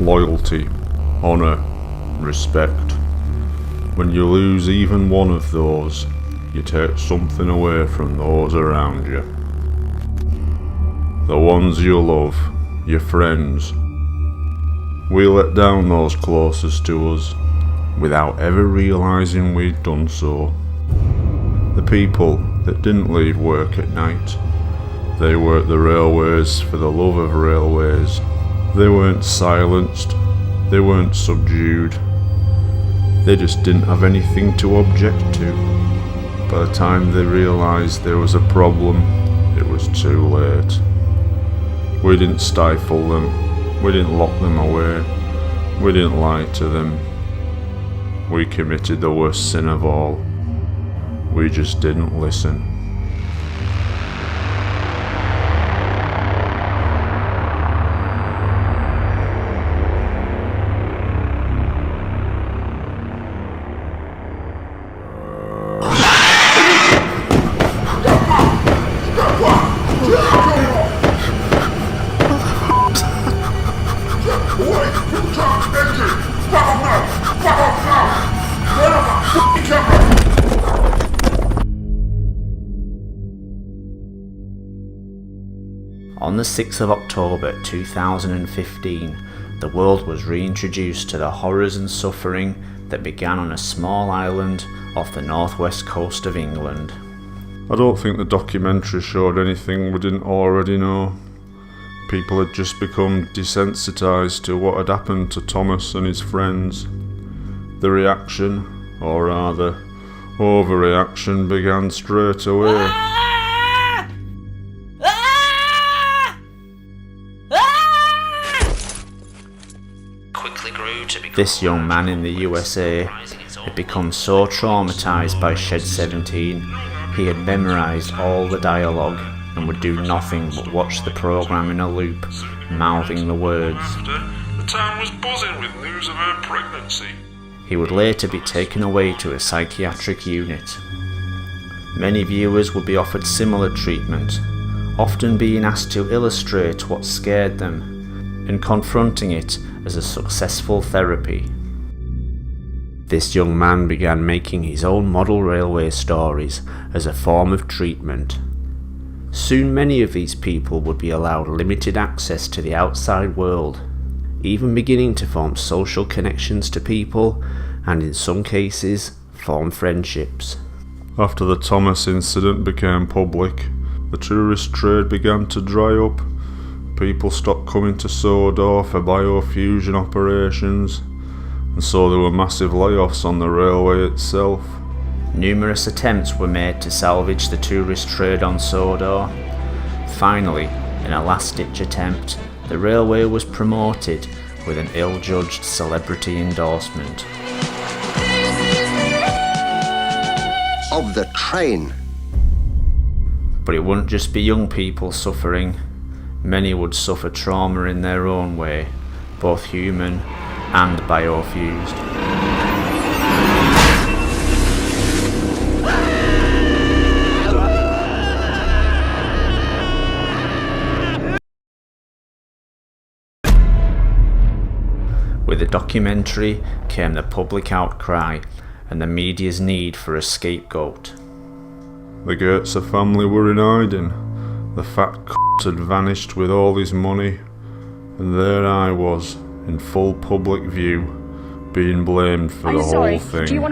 loyalty, honour, respect. When you lose even one of those, you take something away from those around you. The ones you love, your friends. We let down those closest to us, without ever realising we'd done so. The people that didn't leave work at night. They worked the railways for the love of railways. They weren't silenced, they weren't subdued. They just didn't have anything to object to. By the time they realised there was a problem, it was too late. We didn't stifle them, we didn't lock them away, we didn't lie to them. We committed the worst sin of all. We just didn't listen. On the 6th of October 2015, the world was reintroduced to the horrors and suffering that began on a small island off the northwest coast of England. I don't think the documentary showed anything we didn't already know. People had just become desensitised to what had happened to Thomas and his friends. The reaction, or rather, overreaction, began straight away. This young man in the USA had become so traumatised by Shed 17, he had memorised all the dialogue and would do nothing but watch the programme in a loop, mouthing the words. The town was buzzing with news of her pregnancy. He would later be taken away to a psychiatric unit. Many viewers would be offered similar treatment, often being asked to illustrate what scared them, and confronting it as a successful therapy. This young man began making his own model railway stories as a form of treatment. Soon many of these people would be allowed limited access to the outside world, even beginning to form social connections to people, and in some cases, form friendships. After the Thomas incident became public, the tourist trade began to dry up. People stopped coming to Sodor for biofusion operations, and so there were massive layoffs on the railway itself. Numerous attempts were made to salvage the tourist trade on Sodor. Finally, in a last-ditch attempt, the railway was promoted with an ill-judged celebrity endorsement. Of the train. But it wouldn't just be young people suffering. Many would suffer trauma in their own way, both human and biofused. With the documentary came the public outcry and the media's need for a scapegoat. The Goetze family were in hiding. The fat had vanished with all his money, and there I was, in full public view, being blamed for the whole thing.